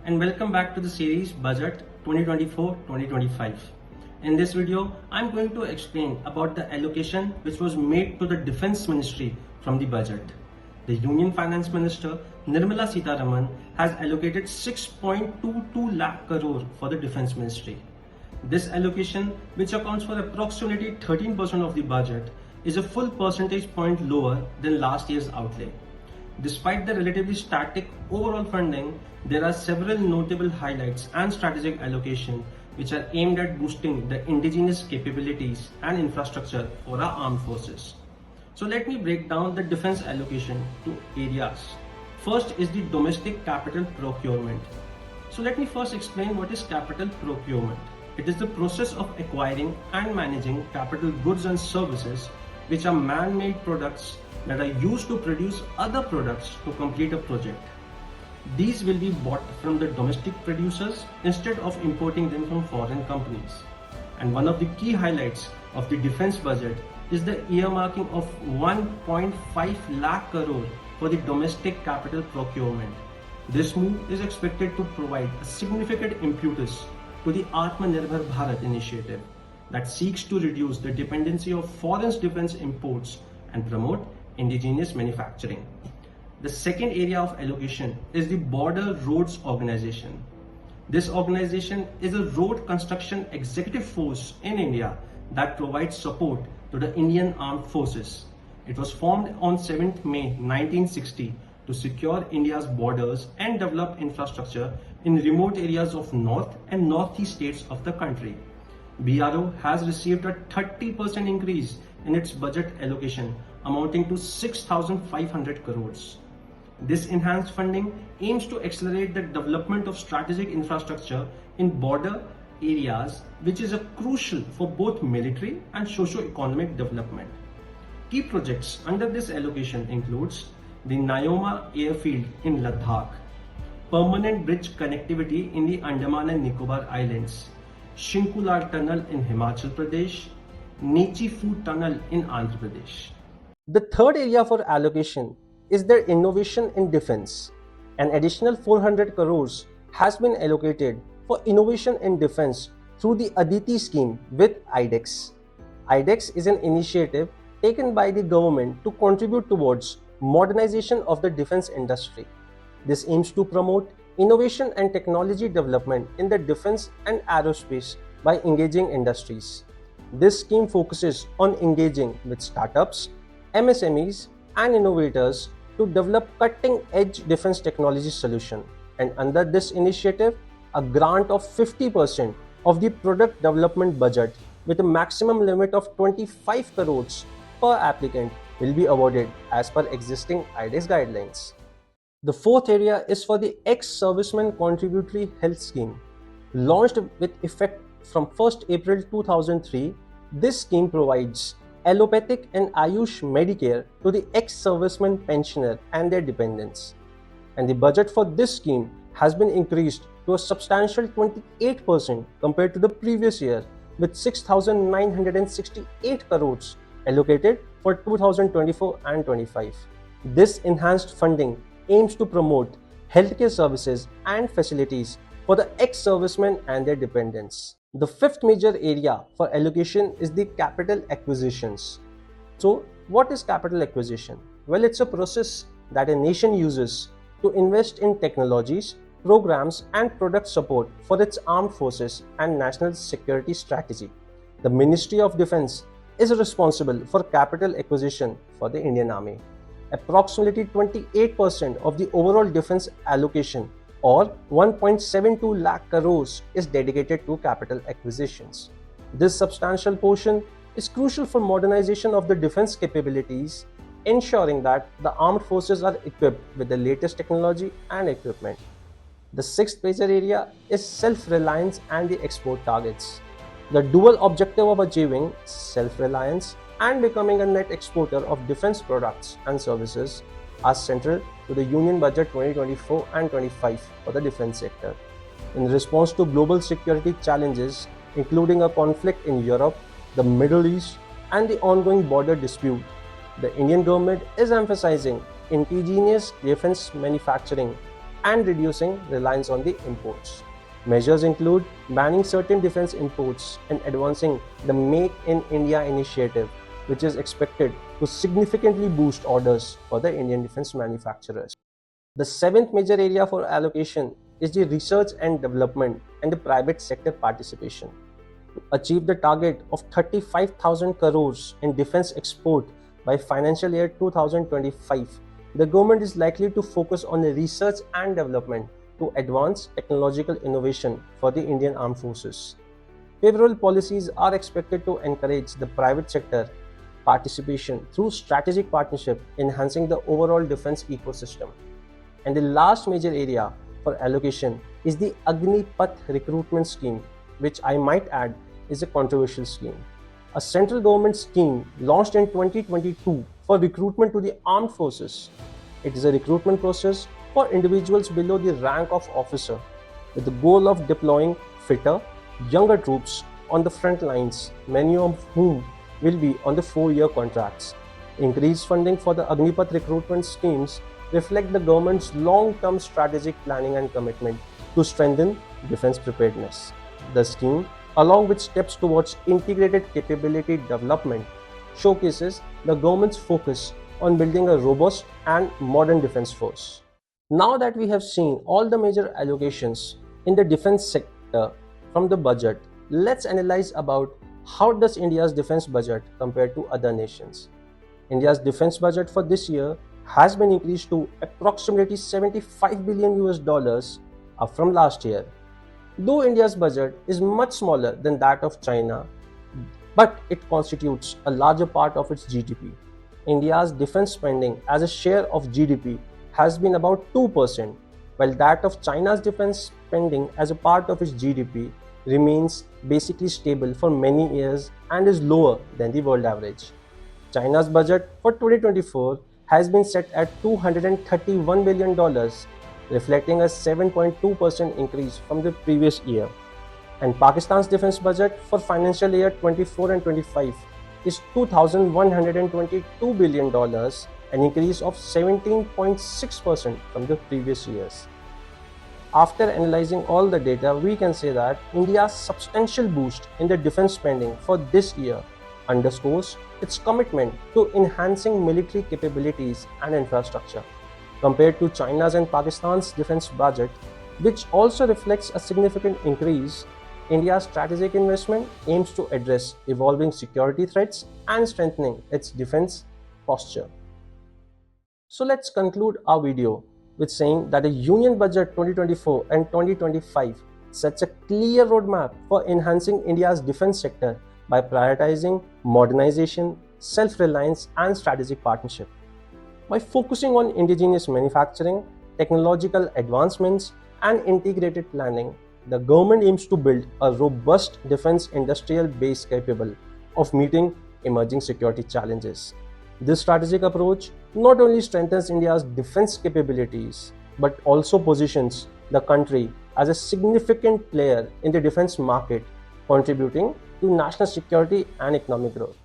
and welcome back to the series Budget 2024-2025. In this video, I'm going to explain about the allocation which was made to the Defense Ministry from the budget. The Union Finance Minister Nirmala Sitharaman has allocated 6.22 lakh crore for the Defense Ministry. This allocation, which accounts for approximately 13% of the budget, is a full percentage point lower than last year's outlay. Despite the relatively static overall funding, there are several notable highlights and strategic allocation which are aimed at boosting the indigenous capabilities and infrastructure for our armed forces. So let me break down the defense allocation to areas. First is the domestic capital procurement. So let me first explain what is capital procurement. It is the process of acquiring and managing capital goods and services which are man-made products that are used to produce other products to complete a project. These will be bought from the domestic producers instead of importing them from foreign companies. And one of the key highlights of the defense budget is the earmarking of 1.5 lakh crore for the domestic capital procurement. This move is expected to provide a significant impetus to the Atmanirbhar Bharat initiative that seeks to reduce the dependency of foreign defense imports and promote indigenous manufacturing. The second area of allocation is the Border Roads Organization. This organization is a road construction executive force in India that provides support to the Indian Armed Forces. It was formed on 7th May 1960 to secure India's borders and develop infrastructure in remote areas of north and northeast states of the country. BRO has received a 30% increase in its budget allocation amounting to 6,500 crores. This enhanced funding aims to accelerate the development of strategic infrastructure in border areas, which is crucial for both military and socio-economic development. Key projects under this allocation includes the Nyoma airfield in Ladakh, permanent bridge connectivity in the Andaman and Nicobar Islands, Shinkulal Tunnel in Himachal Pradesh, Nechi Food Tunnel in Andhra Pradesh. The third area for allocation is their innovation in defense. An additional 400 crores has been allocated for innovation in defense through the Aditi scheme with IDEX. IDEX is an initiative taken by the government to contribute towards modernization of the defense industry. This aims to promote innovation and technology development in the defense and aerospace by engaging industries. This scheme focuses on engaging with startups, MSMEs, and innovators to develop cutting-edge defense technology solution. And under this initiative, a grant of 50% of the product development budget with a maximum limit of 25 crores per applicant will be awarded as per existing IDEX guidelines. The fourth area is for the ex-servicemen contributory health scheme. Launched with effect from 1st April 2003, this scheme provides allopathic and Ayush Medicare to the ex-servicemen pensioner and their dependents. And the budget for this scheme has been increased to a substantial 28% compared to the previous year, with 6,968 crores allocated for 2024 and 25. This enhanced funding aims to promote healthcare services and facilities for the ex-servicemen and their dependents. The fifth major area for allocation is the capital acquisitions. So, what is capital acquisition? Well, it's a process that a nation uses to invest in technologies, programs, and product support for its armed forces and national security strategy. The Ministry of Defense is responsible for capital acquisition for the Indian Army. Approximately 28% of the overall defense allocation, or 1.72 lakh crores, is dedicated to capital acquisitions. This substantial portion is crucial for modernization of the defense capabilities, ensuring that the armed forces are equipped with the latest technology and equipment. The sixth major area is self-reliance and the export targets. The dual objective of achieving self-reliance and becoming a net exporter of defense products and services are central to the Union Budget 2024 and 25 for the defense sector. In response to global security challenges, including a conflict in Europe, the Middle East, and the ongoing border dispute, the Indian government is emphasizing indigenous defense manufacturing and reducing reliance on the imports. Measures include banning certain defense imports and advancing the Make in India initiative, which is expected to significantly boost orders for the Indian defense manufacturers. The seventh major area for allocation is the research and development and the private sector participation. To achieve the target of 35,000 crores in defense export by financial year 2025, the government is likely to focus on the research and development to advance technological innovation for the Indian Armed Forces. Favorable policies are expected to encourage the private sector participation through strategic partnership, enhancing the overall defense ecosystem. And the last major area for allocation is the Agnipath recruitment scheme, which I might add is a controversial scheme. A central government scheme launched in 2022 for recruitment to the armed forces. It is a recruitment process for individuals below the rank of officer with the goal of deploying fitter, younger troops on the front lines, many of whom will be on the 4-year contracts. Increased funding for the Agnipath recruitment schemes reflect the government's long-term strategic planning and commitment to strengthen defense preparedness. The scheme, along with steps towards integrated capability development, showcases the government's focus on building a robust and modern defense force. Now that we have seen all the major allocations in the defense sector from the budget, let's analyze about how does India's defense budget compare to other nations. India's defense budget for this year has been increased to approximately $75 billion up from last year. Though India's budget is much smaller than that of China, but it constitutes a larger part of its GDP. India's defense spending as a share of GDP has been about 2%, while that of China's defense spending as a part of its GDP remains basically stable for many years and is lower than the world average. China's budget for 2024 has been set at $231 billion, reflecting a 7.2% increase from the previous year. And Pakistan's defense budget for financial year 24 and 25 is $2,122 billion, an increase of 17.6% from the previous years. After analyzing all the data, we can say that India's substantial boost in the defense spending for this year underscores its commitment to enhancing military capabilities and infrastructure. Compared to China's and Pakistan's defense budget, which also reflects a significant increase, India's strategic investment aims to address evolving security threats and strengthening its defense posture. So let's conclude our video with saying that the Union Budget 2024 and 2025 sets a clear roadmap for enhancing India's defense sector by prioritizing modernization, self-reliance, and strategic partnership. By focusing on indigenous manufacturing, technological advancements, and integrated planning, the government aims to build a robust defense industrial base capable of meeting emerging security challenges. This strategic approach not only strengthens India's defense capabilities, but also positions the country as a significant player in the defense market, contributing to national security and economic growth.